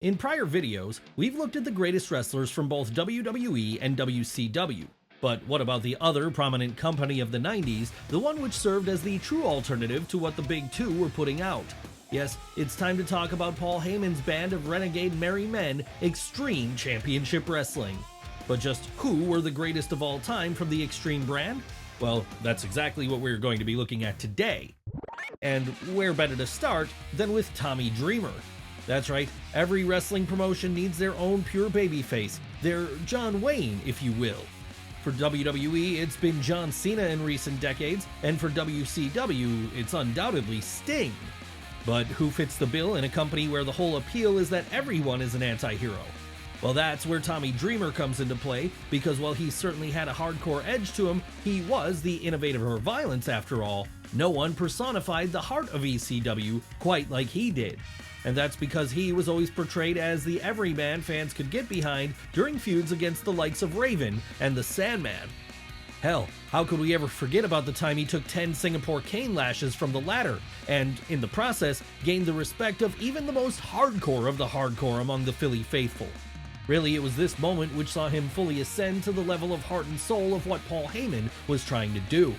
In prior videos, we've looked at the greatest wrestlers from both WWE and WCW. But what about the other prominent company of the 90s, the one which served as the true alternative to what the big two were putting out? Yes, it's time to talk about Paul Heyman's band of renegade merry men, Extreme Championship Wrestling. But just who were the greatest of all time from the Extreme brand? Well, that's exactly what we're going to be looking at today. And where better to start than with Tommy Dreamer? That's right, every wrestling promotion needs their own pure babyface, their John Wayne, if you will. For WWE, it's been John Cena in recent decades, and for WCW, it's undoubtedly Sting. But who fits the bill in a company where the whole appeal is that everyone is an anti-hero? Well, that's where Tommy Dreamer comes into play, because while he certainly had a hardcore edge to him, he was the innovator of violence after all. No one personified the heart of ECW quite like he did. And that's because he was always portrayed as the everyman fans could get behind during feuds against the likes of Raven and the Sandman. Hell, how could we ever forget about the time he took 10 Singapore cane lashes from the latter, and in the process, gained the respect of even the most hardcore of the hardcore among the Philly faithful. Really, it was this moment which saw him fully ascend to the level of heart and soul of what Paul Heyman was trying to do.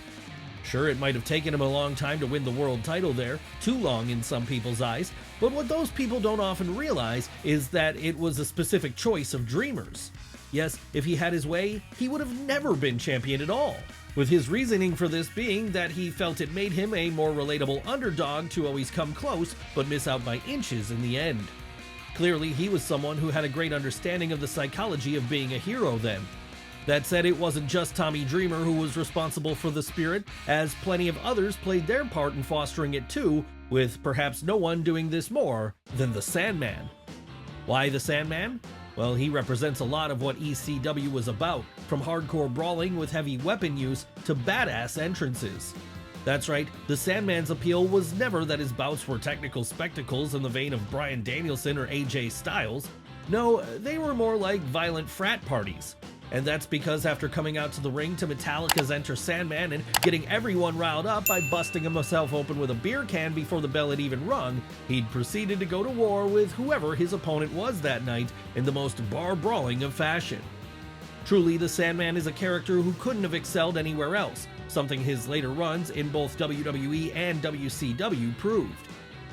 Sure, it might have taken him a long time to win the world title there, too long in some people's eyes, but what those people don't often realize is that it was a specific choice of Dreamer's. Yes, if he had his way, he would have never been champion at all, with his reasoning for this being that he felt it made him a more relatable underdog to always come close but miss out by inches in the end. Clearly, he was someone who had a great understanding of the psychology of being a hero then. That said, it wasn't just Tommy Dreamer who was responsible for the spirit, as plenty of others played their part in fostering it too, with perhaps no one doing this more than the Sandman. Why the Sandman? Well, he represents a lot of what ECW was about, from hardcore brawling with heavy weapon use to badass entrances. That's right, the Sandman's appeal was never that his bouts were technical spectacles in the vein of Bryan Danielson or AJ Styles. No, they were more like violent frat parties. And that's because after coming out to the ring to Metallica's Enter Sandman and getting everyone riled up by busting himself open with a beer can before the bell had even rung, he'd proceeded to go to war with whoever his opponent was that night in the most bar-brawling of fashion. Truly, the Sandman is a character who couldn't have excelled anywhere else, something his later runs in both WWE and WCW proved.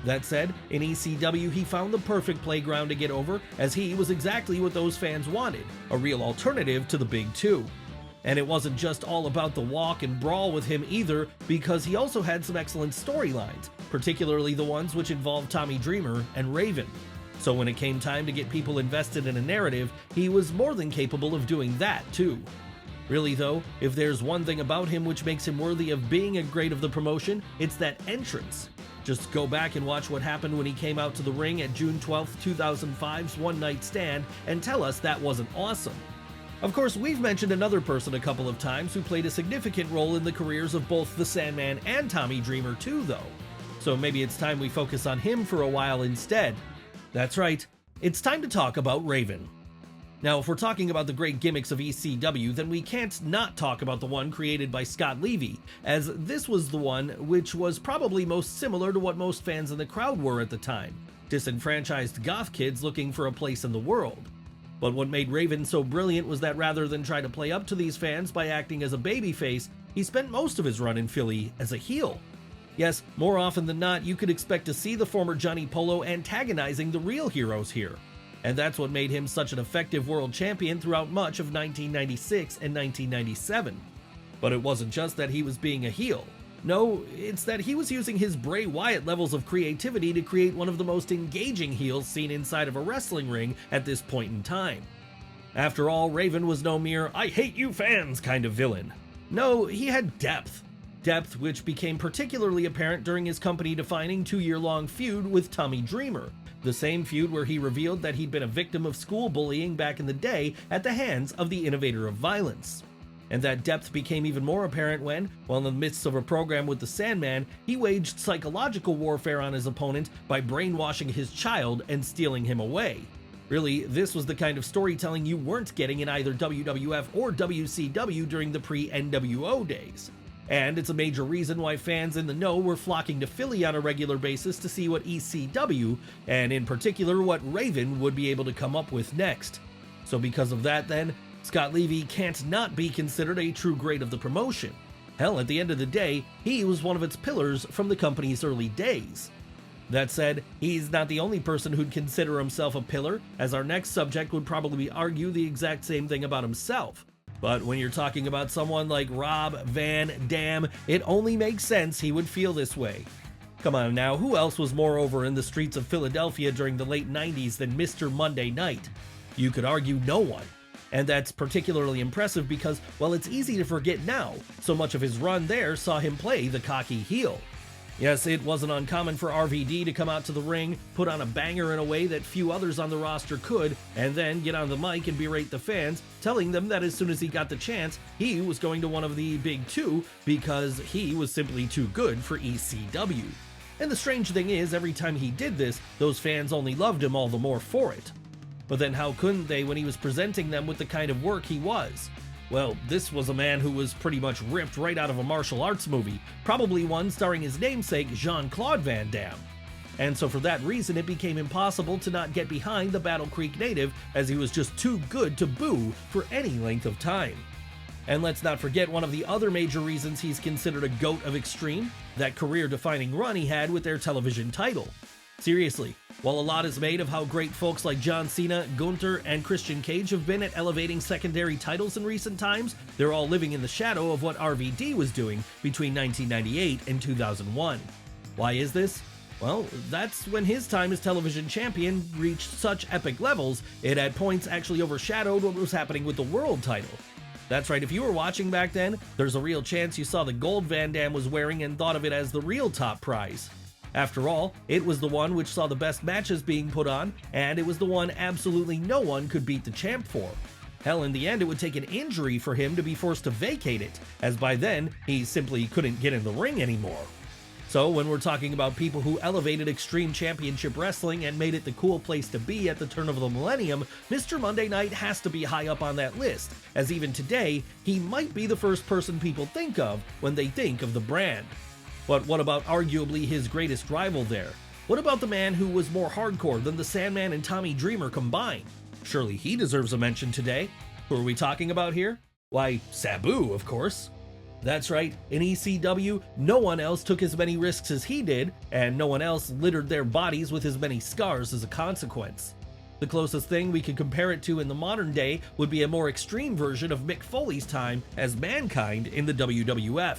That said, in ECW he found the perfect playground to get over, as he was exactly what those fans wanted, a real alternative to the big two. And it wasn't just all about the walk and brawl with him either, because he also had some excellent storylines, particularly the ones which involved Tommy Dreamer and Raven. So when it came time to get people invested in a narrative, he was more than capable of doing that too. Really though, if there's one thing about him which makes him worthy of being a great of the promotion, it's that entrance. Just go back and watch what happened when he came out to the ring at June 12, 2005's One Night Stand and tell us that wasn't awesome. Of course, we've mentioned another person a couple of times who played a significant role in the careers of both the Sandman and Tommy Dreamer too though. So maybe it's time we focus on him for a while instead. That's right, it's time to talk about Raven. Now, if we're talking about the great gimmicks of ECW, then we can't not talk about the one created by Scott Levy, as this was the one which was probably most similar to what most fans in the crowd were at the time, disenfranchised goth kids looking for a place in the world. But what made Raven so brilliant was that rather than try to play up to these fans by acting as a babyface, he spent most of his run in Philly as a heel. Yes, more often than not, you could expect to see the former Johnny Polo antagonizing the real heroes here. And that's what made him such an effective world champion throughout much of 1996 and 1997. But it wasn't just that he was being a heel. No, it's that he was using his Bray Wyatt levels of creativity to create one of the most engaging heels seen inside of a wrestling ring at this point in time. After all, Raven was no mere "I hate you fans" kind of villain. No, he had depth. Depth which became particularly apparent during his company-defining 2-year-long feud with Tommy Dreamer. The same feud where he revealed that he'd been a victim of school bullying back in the day at the hands of the innovator of violence. And that depth became even more apparent when, while in the midst of a program with the Sandman, he waged psychological warfare on his opponent by brainwashing his child and stealing him away. Really, this was the kind of storytelling you weren't getting in either WWF or WCW during the pre-NWO days. And it's a major reason why fans in the know were flocking to Philly on a regular basis to see what ECW, and in particular what Raven, would be able to come up with next. So because of that then, Scott Levy can't not be considered a true great of the promotion. Hell, at the end of the day, he was one of its pillars from the company's early days. That said, he's not the only person who'd consider himself a pillar, as our next subject would probably argue the exact same thing about himself. But when you're talking about someone like Rob Van Dam, it only makes sense he would feel this way. Come on now, who else was more over in the streets of Philadelphia during the late 90s than Mr. Monday Night? You could argue no one. And that's particularly impressive because, well, it's easy to forget now, so much of his run there saw him play the cocky heel. Yes, it wasn't uncommon for RVD to come out to the ring, put on a banger in a way that few others on the roster could, and then get on the mic and berate the fans, telling them that as soon as he got the chance, he was going to one of the big two because he was simply too good for ECW. And the strange thing is, every time he did this, those fans only loved him all the more for it. But then how couldn't they when he was presenting them with the kind of work he was? Well, this was a man who was pretty much ripped right out of a martial arts movie, probably one starring his namesake Jean-Claude Van Damme. And so for that reason it became impossible to not get behind the Battle Creek native, as he was just too good to boo for any length of time. And let's not forget one of the other major reasons he's considered a GOAT of Extreme, that career-defining run he had with their television title. Seriously, while a lot is made of how great folks like John Cena, Gunther, and Christian Cage have been at elevating secondary titles in recent times, they're all living in the shadow of what RVD was doing between 1998 and 2001. Why is this? Well, that's when his time as television champion reached such epic levels, it at points actually overshadowed what was happening with the world title. That's right, if you were watching back then, there's a real chance you saw the gold Van Damme was wearing and thought of it as the real top prize. After all, it was the one which saw the best matches being put on, and it was the one absolutely no one could beat the champ for. Hell, in the end, it would take an injury for him to be forced to vacate it, as by then, he simply couldn't get in the ring anymore. So when we're talking about people who elevated Extreme Championship Wrestling and made it the cool place to be at the turn of the millennium, Mr. Monday Night has to be high up on that list, as even today, he might be the first person people think of when they think of the brand. But what about arguably his greatest rival there? What about the man who was more hardcore than the Sandman and Tommy Dreamer combined? Surely he deserves a mention today. Who are we talking about here? Why, Sabu, of course. That's right, in ECW, no one else took as many risks as he did, and no one else littered their bodies with as many scars as a consequence. The closest thing we could compare it to in the modern day would be a more extreme version of Mick Foley's time as Mankind in the WWF.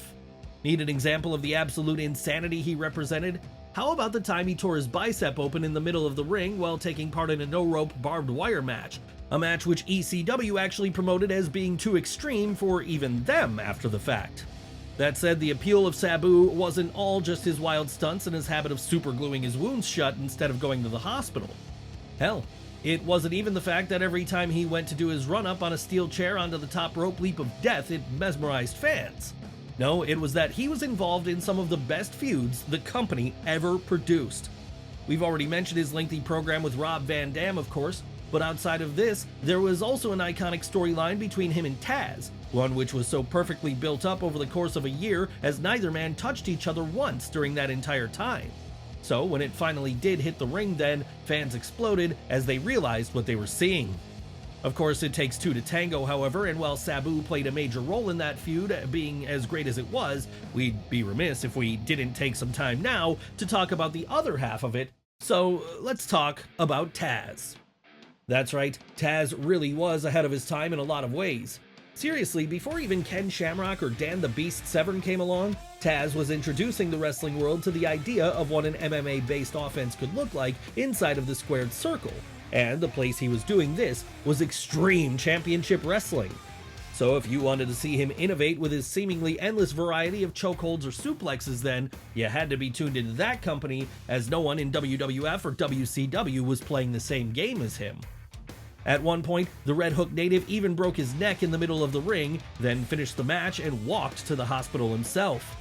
Need an example of the absolute insanity he represented? How about the time he tore his bicep open in the middle of the ring while taking part in a no-rope barbed wire match? A match which ECW actually promoted as being too extreme for even them after the fact. That said, the appeal of Sabu wasn't all just his wild stunts and his habit of supergluing his wounds shut instead of going to the hospital. Hell, it wasn't even the fact that every time he went to do his run-up on a steel chair onto the top rope leap of death, it mesmerized fans. No, it was that he was involved in some of the best feuds the company ever produced. We've already mentioned his lengthy program with Rob Van Dam, of course, but outside of this, there was also an iconic storyline between him and Taz, one which was so perfectly built up over the course of a year as neither man touched each other once during that entire time. So when it finally did hit the ring then, fans exploded as they realized what they were seeing. Of course, it takes two to tango, however, and while Sabu played a major role in that feud, being as great as it was, we'd be remiss if we didn't take some time now to talk about the other half of it. So let's talk about Taz. That's right, Taz really was ahead of his time in a lot of ways. Seriously, before even Ken Shamrock or Dan the Beast Severn came along, Taz was introducing the wrestling world to the idea of what an MMA-based offense could look like inside of the squared circle. And the place he was doing this was Extreme Championship Wrestling. So if you wanted to see him innovate with his seemingly endless variety of chokeholds or suplexes, then you had to be tuned into that company, as no one in WWF or WCW was playing the same game as him. At one point, the Red Hook native even broke his neck in the middle of the ring, then finished the match and walked to the hospital himself.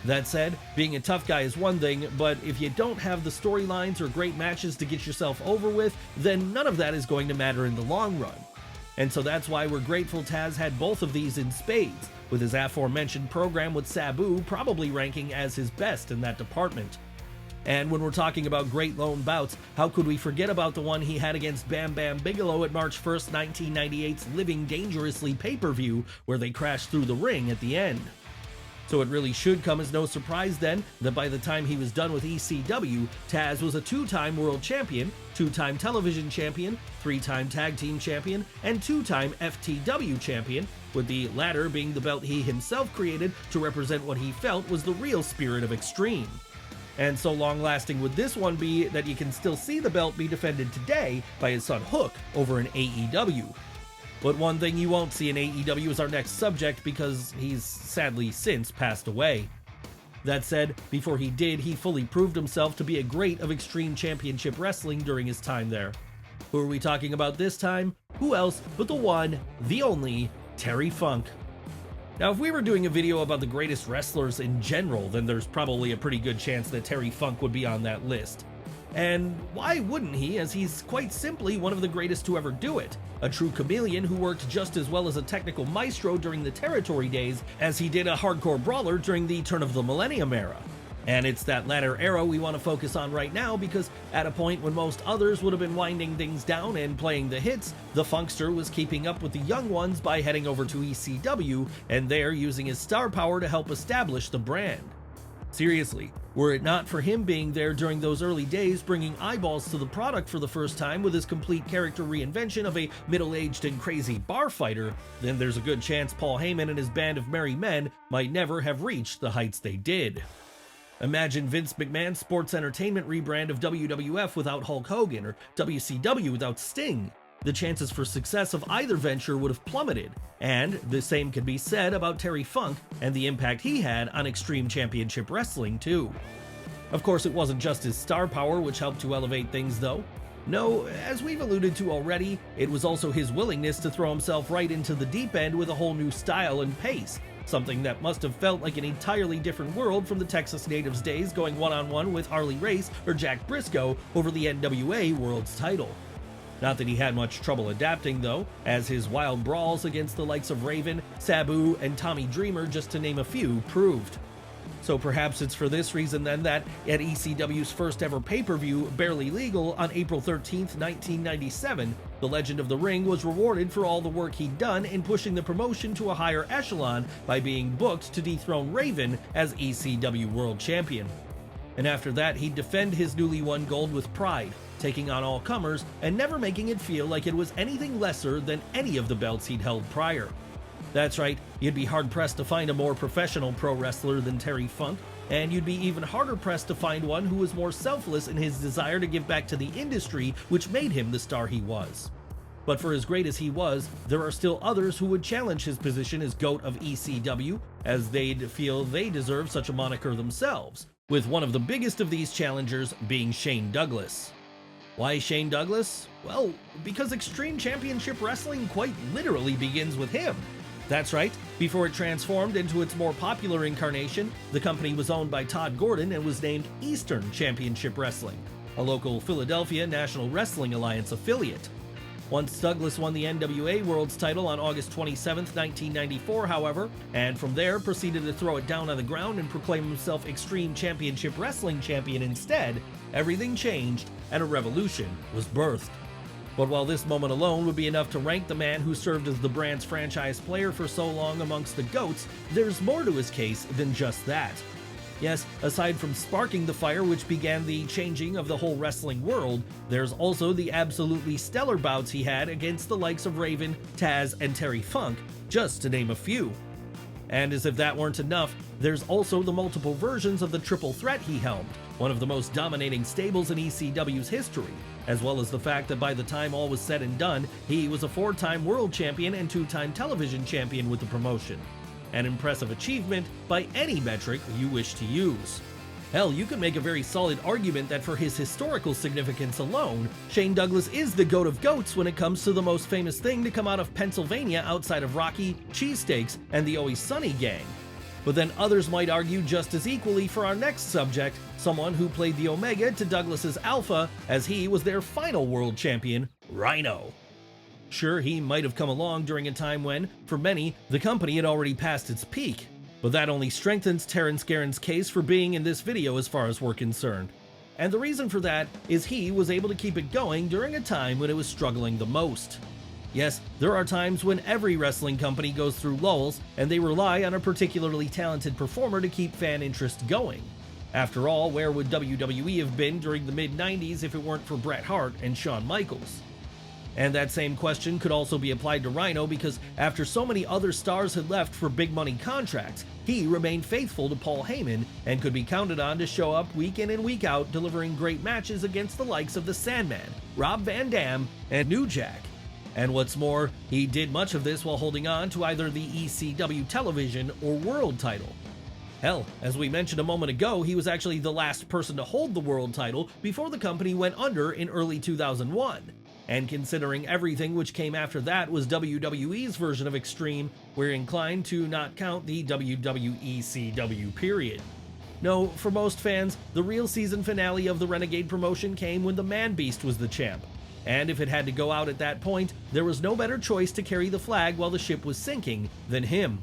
That said, being a tough guy is one thing, but if you don't have the storylines or great matches to get yourself over with, then none of that is going to matter in the long run. And so that's why we're grateful Taz had both of these in spades, with his aforementioned program with Sabu probably ranking as his best in that department. And when we're talking about great lone bouts, how could we forget about the one he had against Bam Bam Bigelow at March 1st, 1998's Living Dangerously pay-per-view, where they crashed through the ring at the end. So it really should come as no surprise then that by the time he was done with ECW, Taz was a 2-time world champion, 2-time television champion, 3-time tag team champion, and 2-time FTW champion, with the latter being the belt he himself created to represent what he felt was the real spirit of Extreme. And so long-lasting would this one be that you can still see the belt be defended today by his son Hook over in AEW. But one thing you won't see in AEW is our next subject because he's sadly since passed away. That said, before he did, he fully proved himself to be a great of Extreme Championship Wrestling during his time there. Who are we talking about this time? Who else but the one, the only, Terry Funk. Now, if we were doing a video about the greatest wrestlers in general, then there's probably a pretty good chance that Terry Funk would be on that list. And why wouldn't he, as he's quite simply one of the greatest to ever do it. A true chameleon who worked just as well as a technical maestro during the territory days as he did a hardcore brawler during the turn of the millennium era. And it's that latter era we want to focus on right now because at a point when most others would have been winding things down and playing the hits, the Funkster was keeping up with the young ones by heading over to ECW and there using his star power to help establish the brand. Seriously, were it not for him being there during those early days bringing eyeballs to the product for the first time with his complete character reinvention of a middle-aged and crazy bar fighter, then there's a good chance Paul Heyman and his band of merry men might never have reached the heights they did. Imagine Vince McMahon's sports entertainment rebrand of WWF without Hulk Hogan or WCW without Sting. The chances for success of either venture would have plummeted, and the same could be said about Terry Funk and the impact he had on Extreme Championship Wrestling too. Of course, it wasn't just his star power which helped to elevate things though. No, as we've alluded to already, it was also his willingness to throw himself right into the deep end with a whole new style and pace, something that must have felt like an entirely different world from the Texas natives' days going one-on-one with Harley Race or Jack Briscoe over the NWA World's title. Not that he had much trouble adapting though, as his wild brawls against the likes of Raven, Sabu, and Tommy Dreamer, just to name a few, proved. So perhaps it's for this reason then that at ECW's first ever pay-per-view, Barely Legal, on April 13th, 1997, the Legend of the Ring was rewarded for all the work he'd done in pushing the promotion to a higher echelon by being booked to dethrone Raven as ECW World Champion. And after that, he'd defend his newly won gold with pride, taking on all comers and never making it feel like it was anything lesser than any of the belts he'd held prior. That's right, you'd be hard-pressed to find a more professional pro wrestler than Terry Funk, and you'd be even harder-pressed to find one who was more selfless in his desire to give back to the industry which made him the star he was. But for as great as he was, there are still others who would challenge his position as GOAT of ECW, as they'd feel they deserve such a moniker themselves, with one of the biggest of these challengers being Shane Douglas. Why Shane Douglas? Well, because Extreme Championship Wrestling quite literally begins with him. That's right, before it transformed into its more popular incarnation, the company was owned by Todd Gordon and was named Eastern Championship Wrestling, a local Philadelphia National Wrestling Alliance affiliate. Once Douglas won the NWA World's title on August 27, 1994, however, and from there proceeded to throw it down on the ground and proclaim himself Extreme Championship Wrestling Champion instead, everything changed and a revolution was birthed. But while this moment alone would be enough to rank the man who served as the brand's franchise player for so long amongst the GOATs, there's more to his case than just that. Yes, aside from sparking the fire which began the changing of the whole wrestling world, there's also the absolutely stellar bouts he had against the likes of Raven, Taz, and Terry Funk, just to name a few. And as if that weren't enough, there's also the multiple versions of the triple threat he helmed, one of the most dominating stables in ECW's history, as well as the fact that by the time all was said and done, he was a 4-time world champion and 2-time television champion with the promotion. An impressive achievement by any metric you wish to use. Hell, you could make a very solid argument that for his historical significance alone, Shane Douglas is the GOAT of GOATs when it comes to the most famous thing to come out of Pennsylvania outside of Rocky, cheesesteaks, and the Always Sunny gang. But then others might argue just as equally for our next subject, someone who played the Omega to Douglas's Alpha as he was their final world champion, Rhino. Sure, he might have come along during a time when, for many, the company had already passed its peak, but that only strengthens Terrence Guerin's case for being in this video as far as we're concerned. And the reason for that is he was able to keep it going during a time when it was struggling the most. Yes, there are times when every wrestling company goes through lulls, and they rely on a particularly talented performer to keep fan interest going. After all, where would WWE have been during the mid-90s if it weren't for Bret Hart and Shawn Michaels? And that same question could also be applied to Rhino, because after so many other stars had left for big money contracts, he remained faithful to Paul Heyman and could be counted on to show up week in and week out, delivering great matches against the likes of the Sandman, Rob Van Dam, and New Jack. And what's more, he did much of this while holding on to either the ECW television or world title. Hell, as we mentioned a moment ago, he was actually the last person to hold the world title before the company went under in early 2001. And considering everything which came after that was WWE's version of Extreme, we're inclined to not count the WWECW period. No, for most fans, the real season finale of the Renegade promotion came when the Man-Beast was the champ. And if it had to go out at that point, there was no better choice to carry the flag while the ship was sinking than him.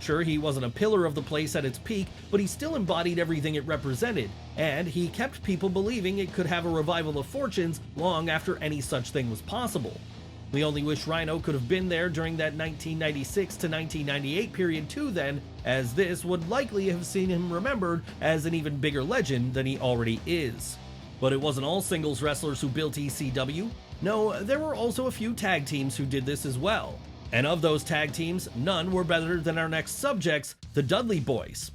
Sure, he wasn't a pillar of the place at its peak, but he still embodied everything it represented, and he kept people believing it could have a revival of fortunes long after any such thing was possible. We only wish Rhino could have been there during that 1996 to 1998 period too then, as this would likely have seen him remembered as an even bigger legend than he already is. But it wasn't all singles wrestlers who built ECW. No, there were also a few tag teams who did this as well. And of those tag teams, none were better than our next subjects, the Dudley Boys.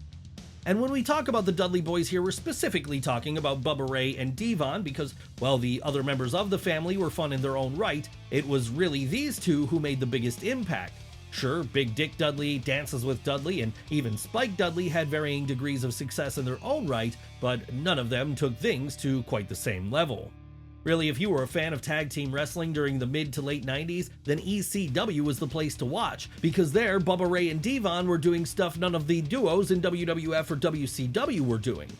And when we talk about the Dudley Boys here, we're specifically talking about Bubba Ray and Devon because, while the other members of the family were fun in their own right, it was really these two who made the biggest impact. Sure, Big Dick Dudley, Dances with Dudley, and even Spike Dudley had varying degrees of success in their own right, but none of them took things to quite the same level. Really, if you were a fan of tag team wrestling during the mid to late 90s, then ECW was the place to watch, because there, Bubba Ray and Devon were doing stuff none of the duos in WWF or WCW were doing.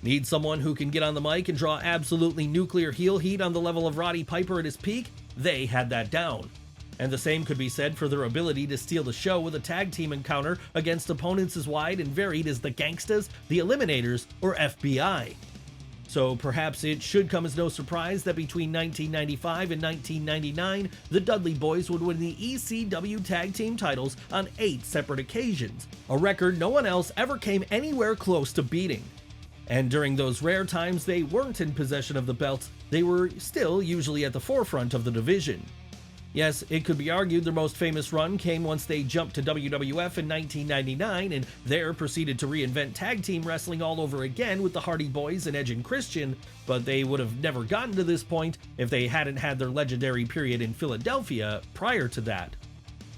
Need someone who can get on the mic and draw absolutely nuclear heel heat on the level of Roddy Piper at his peak? They had that down. And the same could be said for their ability to steal the show with a tag team encounter against opponents as wide and varied as the Gangstas, the Eliminators, or FBI. So perhaps it should come as no surprise that between 1995 and 1999, the Dudley Boys would win the ECW tag team titles on 8 separate occasions, a record no one else ever came anywhere close to beating. And during those rare times they weren't in possession of the belts, they were still usually at the forefront of the division. Yes, it could be argued their most famous run came once they jumped to WWF in 1999 and there proceeded to reinvent tag team wrestling all over again with the Hardy Boys and Edge and Christian, but they would have never gotten to this point if they hadn't had their legendary period in Philadelphia prior to that.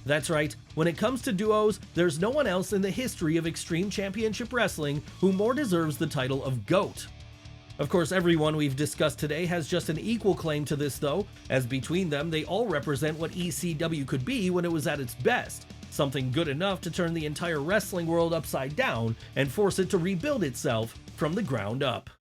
That's right, when it comes to duos, there's no one else in the history of Extreme Championship Wrestling who more deserves the title of GOAT. Of course, everyone we've discussed today has just an equal claim to this though, as between them they all represent what ECW could be when it was at its best, something good enough to turn the entire wrestling world upside down and force it to rebuild itself from the ground up.